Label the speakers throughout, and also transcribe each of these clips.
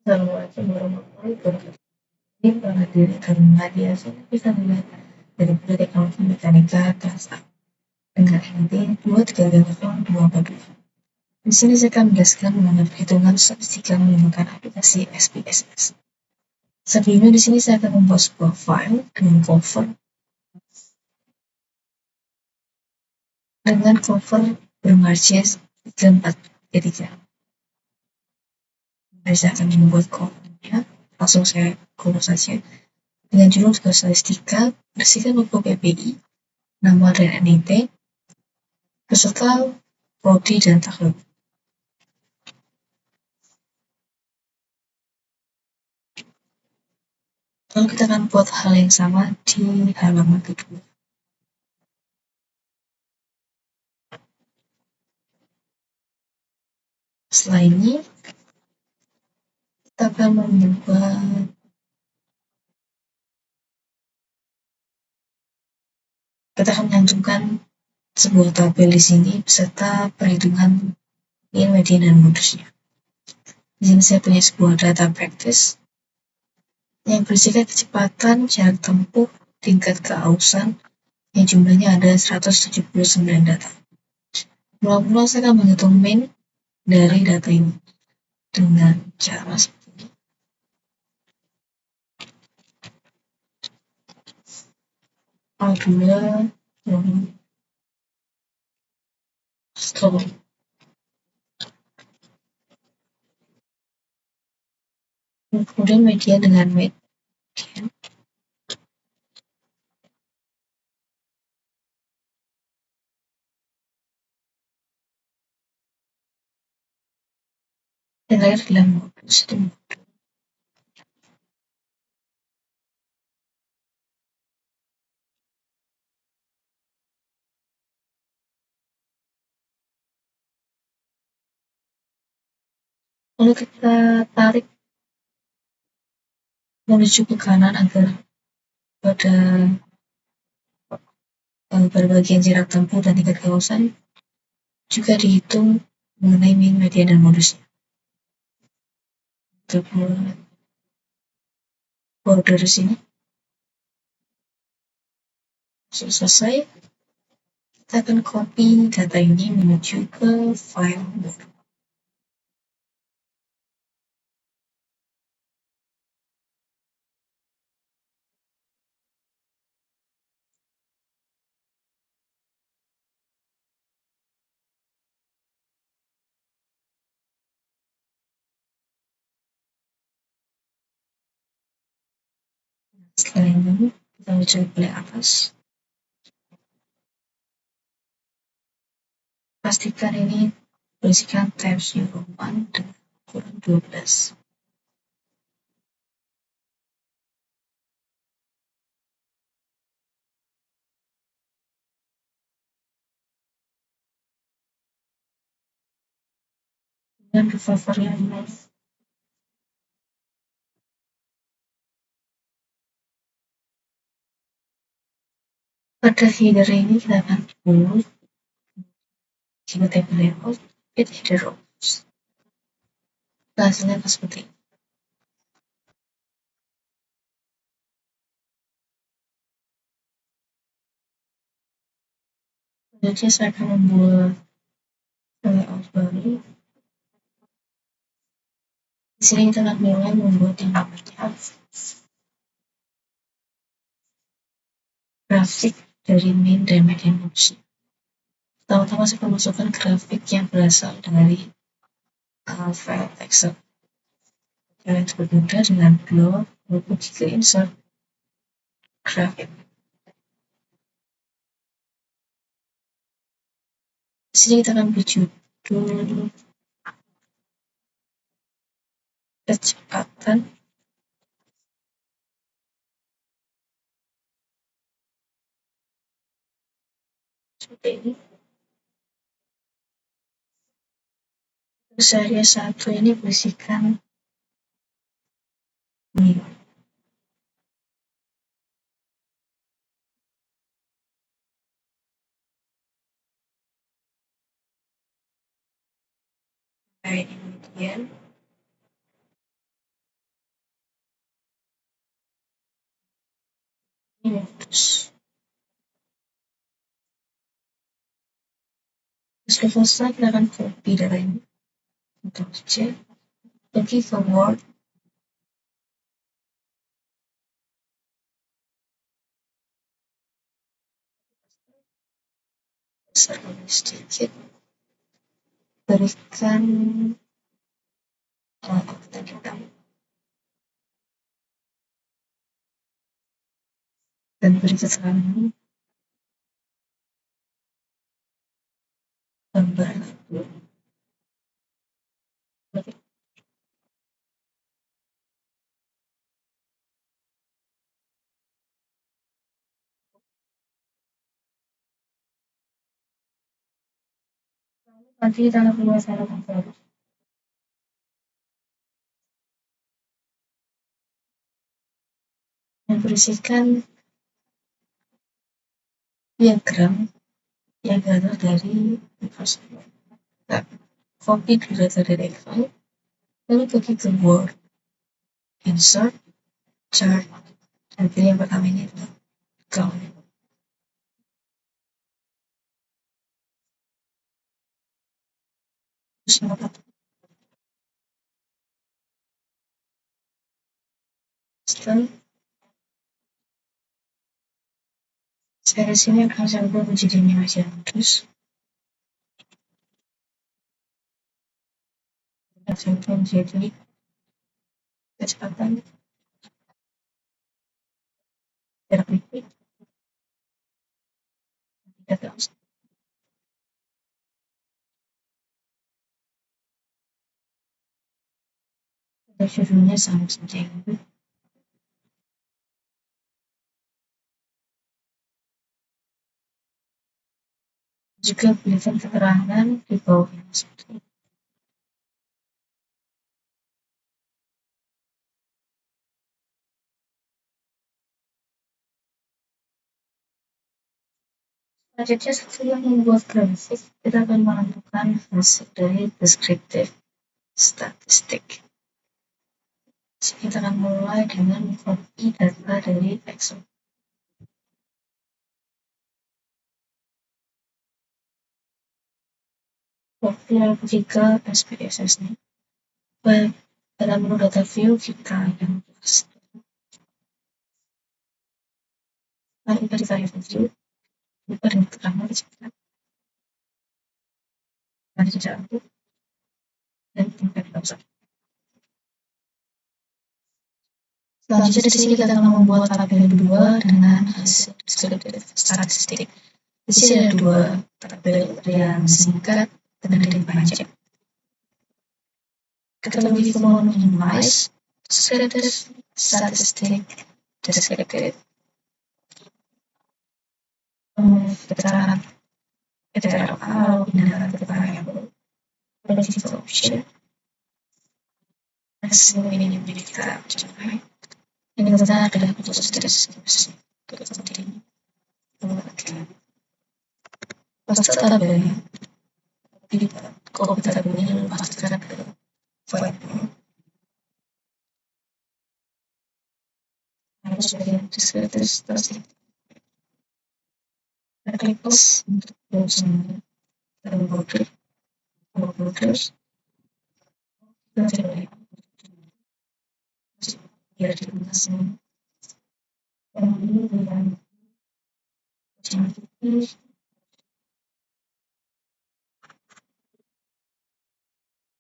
Speaker 1: Assalamualaikum warahmatullahi wabarakatuh. Ini materi karena biasanya bisa dilihat dari teknologi mekanika dasar dengan NT 238 Di sini saya akan menjelaskan mengenai perhitungan statistika menggunakan aplikasi SPSS. Sebelumnya di sini saya akan membuat sebuah file dengan cover bermargin 3433. Saya akan membuat covernya, langsung saya kumpul saja dengan judul statistika, bersihkan logo PPI, nama dan NIT, beserta prodi dan tahlil. Lalu kita akan buat hal yang sama di halaman kedua. Setelah ini kita akan menyantumkan sebuah tabel di sini beserta perhitungan mean, median, dan modusnya. Di sini saya punya sebuah data practice yang berisikan kecepatan, jarak tempuh, tingkat keausan, yang jumlahnya ada 179 data. Mula-mula saya akan menghitung mean dari data ini dengan cara seperti ini. Apabila stop kemudian median dengan median dan akhir dalam modus itu. Lalu kita tarik menuju ke kanan agar pada bagian jarak tempuh dan tingkat keausan juga dihitung mengenai mean, median, dan modusnya. Kita buat dari sini. Selesai, kita akan copy data ini menuju ke file baru. Setelah ini kita menuju ke atas. Pastikan ini berisikan times new roman dengan ukuran 12. Dan ke variabel pada header ini kita akan buat jika table layout it header rows. Hasilnya seperti ini. Selanjutnya saya akan membuat layout baru. Di sini kita akan mulai membuat yang namanya grafik dari mean dan median modusnya. Pertama-tama saya akan masukkan grafik yang berasal dari file Excel. Cara yang cukup mudah dengan blok, lalu jika insert grafik. Di sini kita akan beri judul kecepatan seperti ini. Area 1 ini berisikan mean. Median terus level setelah kita akan copy data ini untuk cek pergi ke Word besar lebih sedikit berikan kita dan beri keterangan gambar nanti kita akan membuat cara baru yang berisikan diagram yang berasal dari Microsoft. Nah, copy data dari Excel, lalu pergi ke Word, insert, chart, dan pilih yang pertama ini adalah count. Terus mengapa setelah saya sini akan saya ubah menjadi ini aja terus saya ubah menjadi kecepatan jarak dekat tidak terus judulnya sama saja juga berikan keterangan di bawah ini seperti ini. Selanjutnya setelah membuat grafik kita akan menentukan hasil dari deskriptif statistik. Kita akan mulai dengan copy data dari Excel. Copy lalu ke SPSS-nya. Baik, dalam menu data view kita yang lalu kita di view kita dengan keterangan disebutkan nanti cantik dan tingkat besar. Selanjutnya di sini kita akan membuat tabel kedua dengan hasil deskriptif statistik. Di sini ada dua tabel yang singkat dan ada yang panjang. Kita lebih ke menu minimize, deskriptif, statistik, deskriptif, keterangan keterangan keterangan yang relative option. Hasil ini yang kita capai. Ini kita adalah proses deskripsi. Seperti ini. Pasca tabelnya. Jadi kalau kita tabelnya lalu pastikan ke file harus bagian deskriptif statistik. Kita klik plus untuk browsing dan border borders. Kita cari biar digunakan semua. Kemudian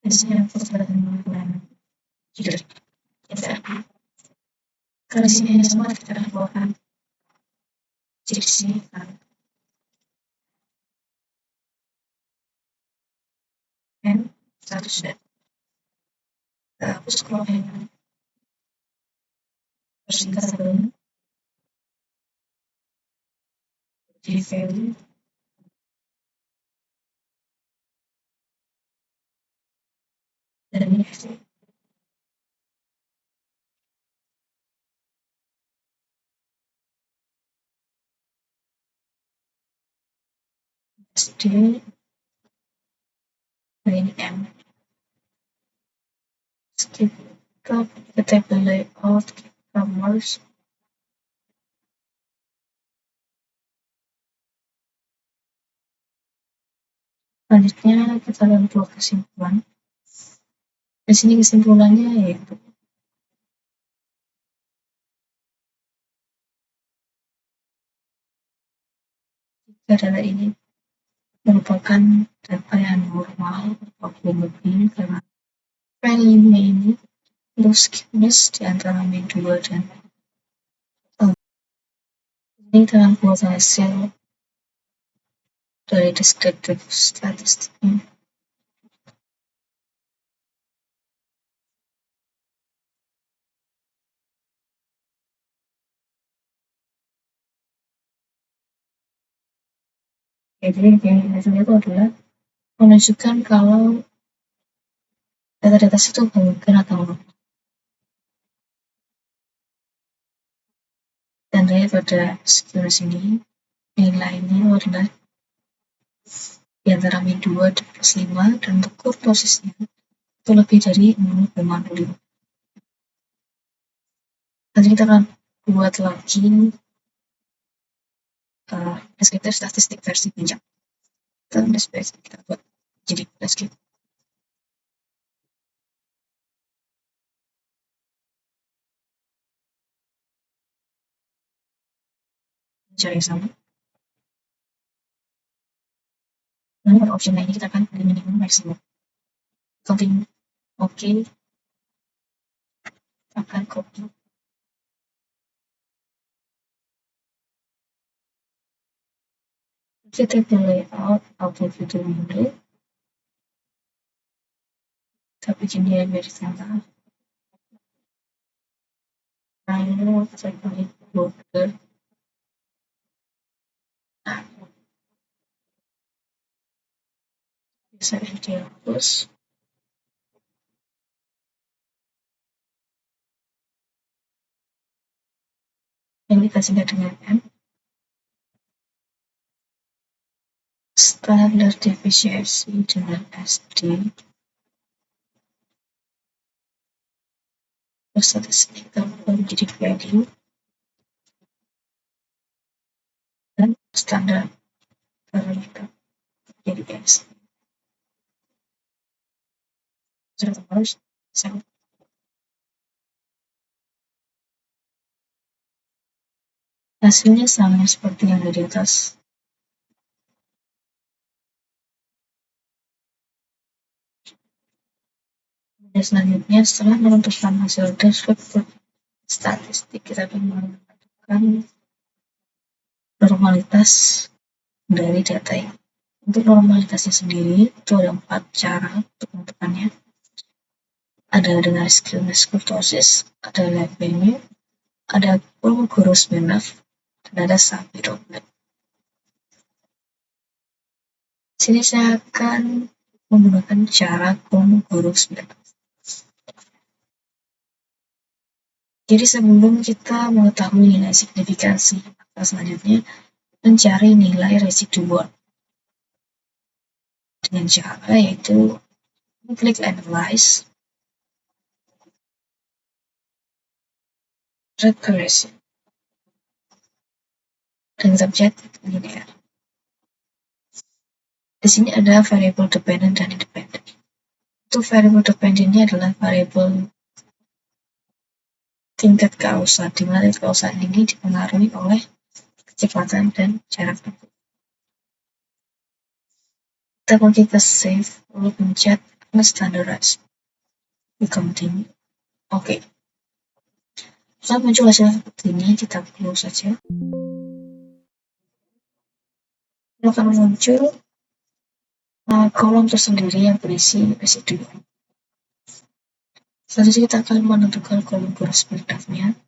Speaker 1: Presiden Putra dan Mangkuran judul kita karena sini hanya semua kita lakukan jadi sini dan satu sudah hapus kalau yang bersingkat sebelum jadi value dan ini SD ini M skip ke table layout commerce Selanjutnya kita akan buat kesimpulan. Di sini kesimpulannya yaitu jika data ini merupakan data yang normal atau lebih karena value-nya ini low skewness di antara min 2 dan ini dengan buat hasil dari deskriptif statistiknya. Jadi hasilnya itu adalah menunjukkan kalau data-data itu mungkin atau enggak. Dan dari pada skewness ini nilainya adalah di antara min 2 dan plus 5 dan untuk kurtosisnya itu lebih dari 0,05. Nanti kita akan buat lagi deskriptif statistik versi panjang. Kita buat jadi deskriptif. Cara yang sama. Nanti pada option lainnya kita akan pilih minimum maksimum. Continue. Oke. Akan copy. Kita pilih layout auto video window. Kita bikin dia biar sama. Lalu saya pilih border. Bisa dihapus. Ini kita singkat dengan M. Standar deviasi dengan SD. Terus statistik kita menjadi value. Dan standar parameter jadi S. Sudah terus save. Hasilnya sama seperti yang di atas. Dan selanjutnya setelah menentukan hasil deskriptif statistik kita akan menentukan normalitas dari data ini. Untuk normalitasnya sendiri itu ada 4 cara untuk menentukannya. Ada dengan skewness kurtosis, ada lab value, ada Kolmogorov-Smirnov, dan ada Sapir-Whorf. Sini saya akan menggunakan cara Kolmogorov-Smirnov. Jadi sebelum kita mengetahui nilai signifikansi, maka selanjutnya mencari nilai residual dengan cara yaitu klik analyze regression dan kita pencet linear. Di sini ada variable dependent dan independent. Untuk variable dependent ini adalah variable tingkat kausa, di mana tingkat kausa ini dipengaruhi oleh kecepatan dan jarak tempuh. Kita klik ke save, lalu pencet standardize. We continue. Oke. Setelah muncul hasil seperti ini, kita close saja. Lalu akan muncul kolom tersendiri yang berisi residu. Selanjutnya kita akan menentukan kolom Kolmogorov-Smirnovnya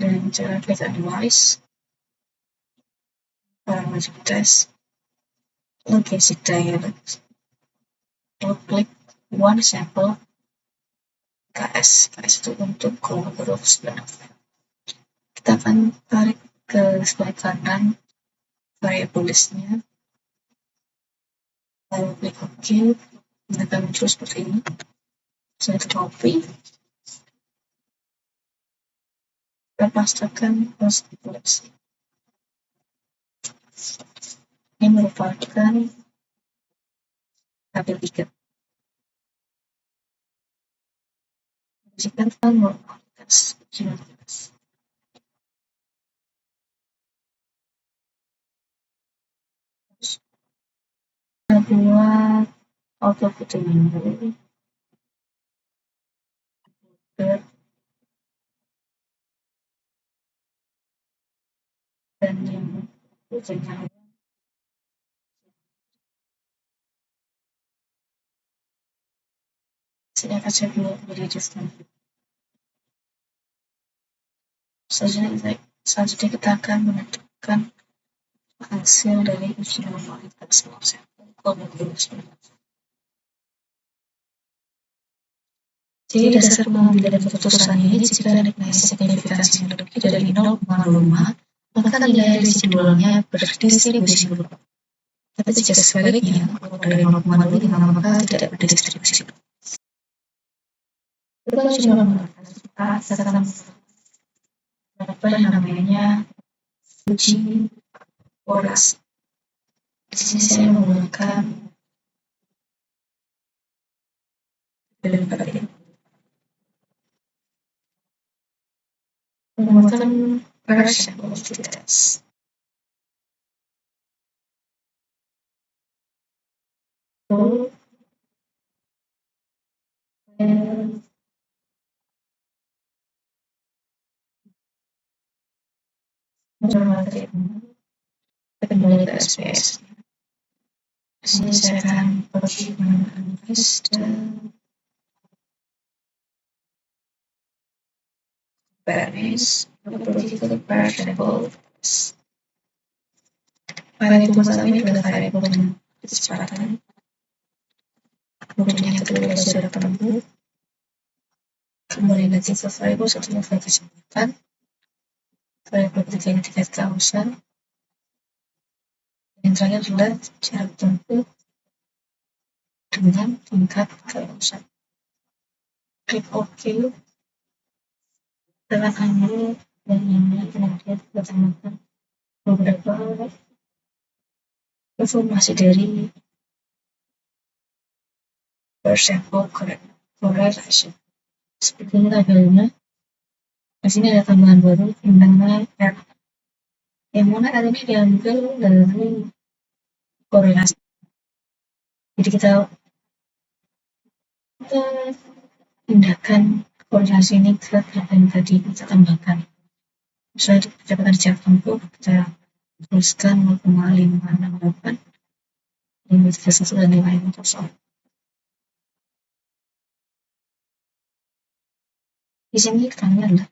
Speaker 1: dengan cara klik analyze, parameter test, lalu basic dialect, lalu klik one sample KS. KS itu untuk Kolmogorov-Smirnov. Kita akan tarik ke sebelah kanan variable listnya, lalu klik OK, dan akan muncul seperti ini. Saya copy, kita pastikan post seleksi. Ini merupakan tabel 3. Jika normalitas kualitas buat output ini dan yang ujiannya sini akan saya buat menjadi selanjutnya kita akan menentukan hasil dari uji normalitas sampel. Jadi dasar pengambilan keputusan ini jika nilai signifikansinya lebih dari 0,05 maka nilai residualnya berdistribusi berubah. Tapi jika sebaliknya kurang dari 0,05 maka tidak berdistribusi. Kita uji normalitas kita akan apa namanya uji korelasi. Di sini saya menggunakan version of the test. So, kembali ke SPS. Di sini saya akan pergi menganalisis dan Paris, pergi ke variable. Variable pertama ini adalah variable dengan kecepatan. Kemudian yang kedua adalah jarak tempuh. Kembali lagi ke variable setelah kecepatan. Variable ketiga ini tingkat keausan. Yang terakhir adalah jarak tempuh dengan tingkat keausan. Klik OK. Dengan ambil dan ini kemudian kita tambahkan beberapa informasi dari perceptual correlation. Seperti ini tabelnya. Di sini ada tambahan baru yang namanya R. Yang mana R ini diambil dari korelasi. Jadi kita pindahkan korelasi ini ke graf yang tadi kita tambahkan. Misalnya dapatkan jarak tempuh, kita tuliskan 0,568 531 dan 550. Di sini keterangannya adalah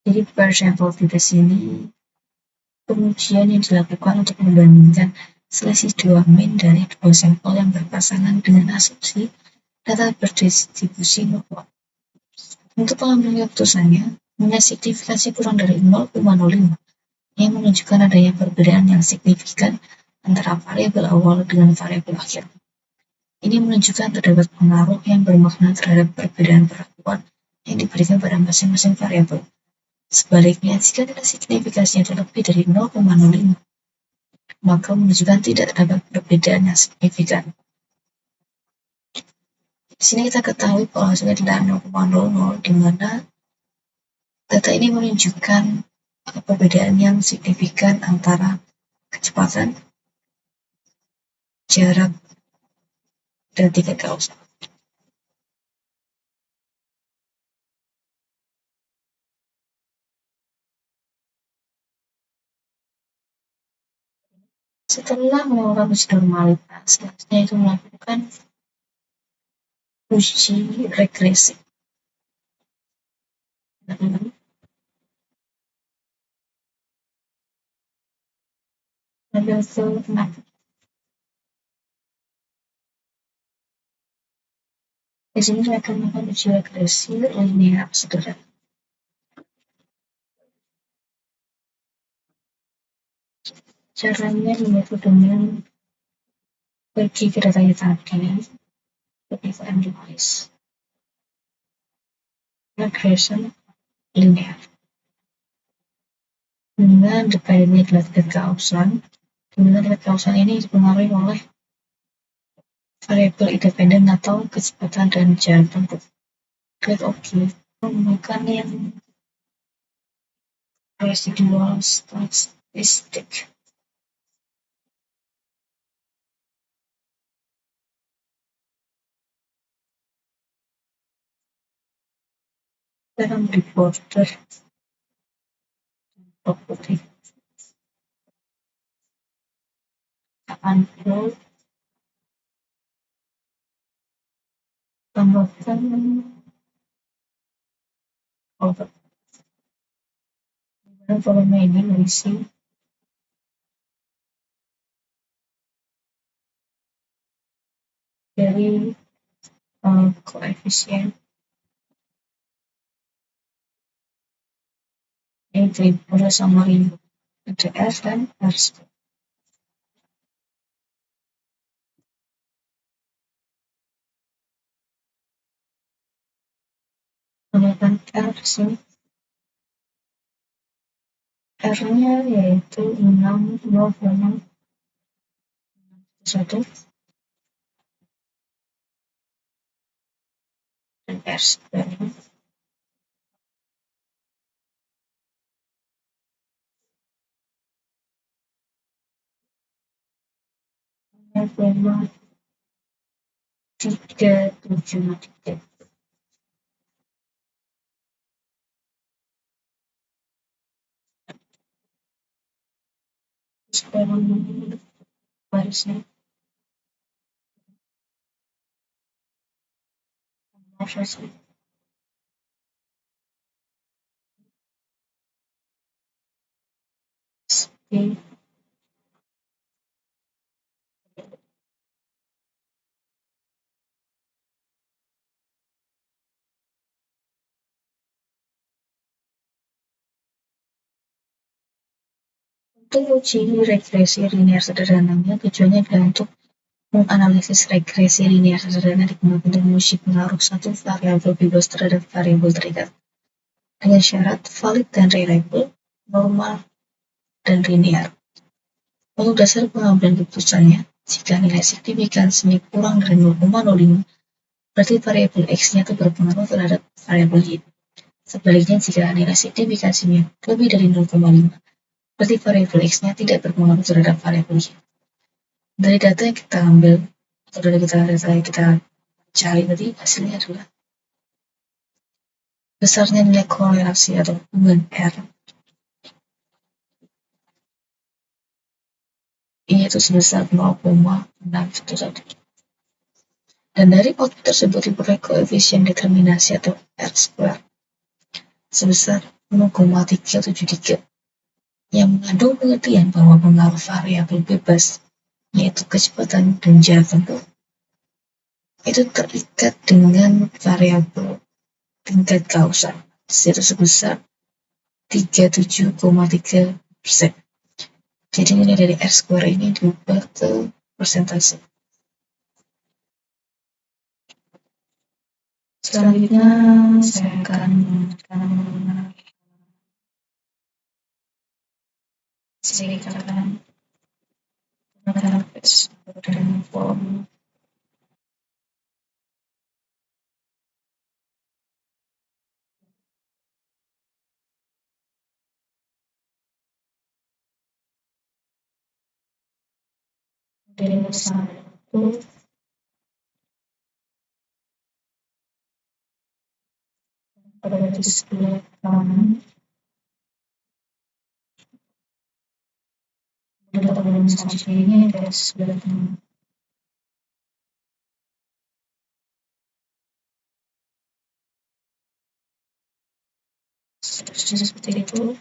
Speaker 1: jadi per sampel di sini pengujian yang dilakukan untuk membandingkan selisih dua mean dari dua sampel yang berpasangan dengan asumsi data berdistribusi normal. Untuk pengambilan keputusannya, nilai signifikansi kurang dari 0,05 yang menunjukkan adanya perbedaan yang signifikan antara variabel awal dengan variabel akhir. Ini menunjukkan terdapat pengaruh yang bermakna terhadap perbedaan perlakuan yang diberikan pada masing-masing variabel. Sebaliknya, jika nilai signifikansinya lebih dari 0,05, maka menunjukkan tidak terdapat perbedaan yang signifikan. Di sini kita ketahui bahwa hasilnya adalah 0,00, di mana data ini menunjukkan perbedaan yang signifikan antara kecepatan, jarak, dan tingkat keausan. Setelah melakukan uji normalitas, selanjutnya itu melakukan uji regresi. Di sini saya akan melakukan uji regresi linear sederhana. Caranya yaitu dengan pergi ke datanya tadi, if analyze regression linear. dengan dependennya adalah tingkat kausan, di mana tingkat kausan ini dipengaruhi oleh variabel independen atau kecepatan dan jarak tempuh. Klik OK. Menggunakan yang residual statistik. Dalam reporter property upload tambahkan over dimana volume ini berisi dari koefisien yaitu pada summary EDR dan R. Menggunakan R di sini. R-nya yaitu 60,1 dan R square 0,373. Sekarang barisnya saja. Untuk uji regresi linear sederhananya, tujuannya adalah untuk menganalisis regresi linear sederhana digunakan untuk menguji pengaruh satu variabel bebas terhadap variabel terikat dengan syarat valid dan reliable, normal, dan linear. Untuk dasar pengambilan keputusannya, jika nilai signifikansinya kurang dari 0,05, berarti variabel X-nya itu berpengaruh terhadap variabel Y. Sebaliknya, jika nilai signifikansinya lebih dari 0,5, berarti variabel X-nya tidak berpengaruh terhadap variabel Y. Dari data yang kita ambil, atau dari data yang kita cari tadi, hasilnya adalah besarnya nilai korelasi atau hubungan R yaitu sebesar 0,611. Dan dari output tersebut diperoleh koefisien determinasi atau R square sebesar 0,373 yang mengandung pengertian bahwa pengaruh variabel bebas yaitu kecepatan dan jarak tempuh itu terikat dengan variabel tingkat kausan yaitu sebesar 37,3%. Jadi nilai dari R square ini diubah ke persentase. Selanjutnya saya akan menggunakan sisi katakan database dan form dari satu pada display kanan data organisasi ini dari sebelah kanan. Seperti itu.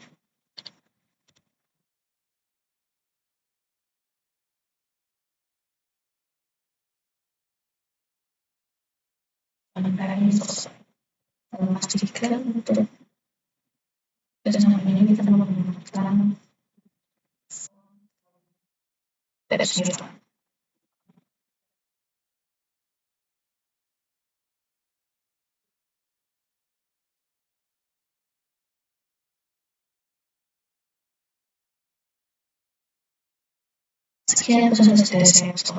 Speaker 1: Pada ini memastikan untuk ini kita menggunakan teks Sekian pesan dari saya, Ustaz.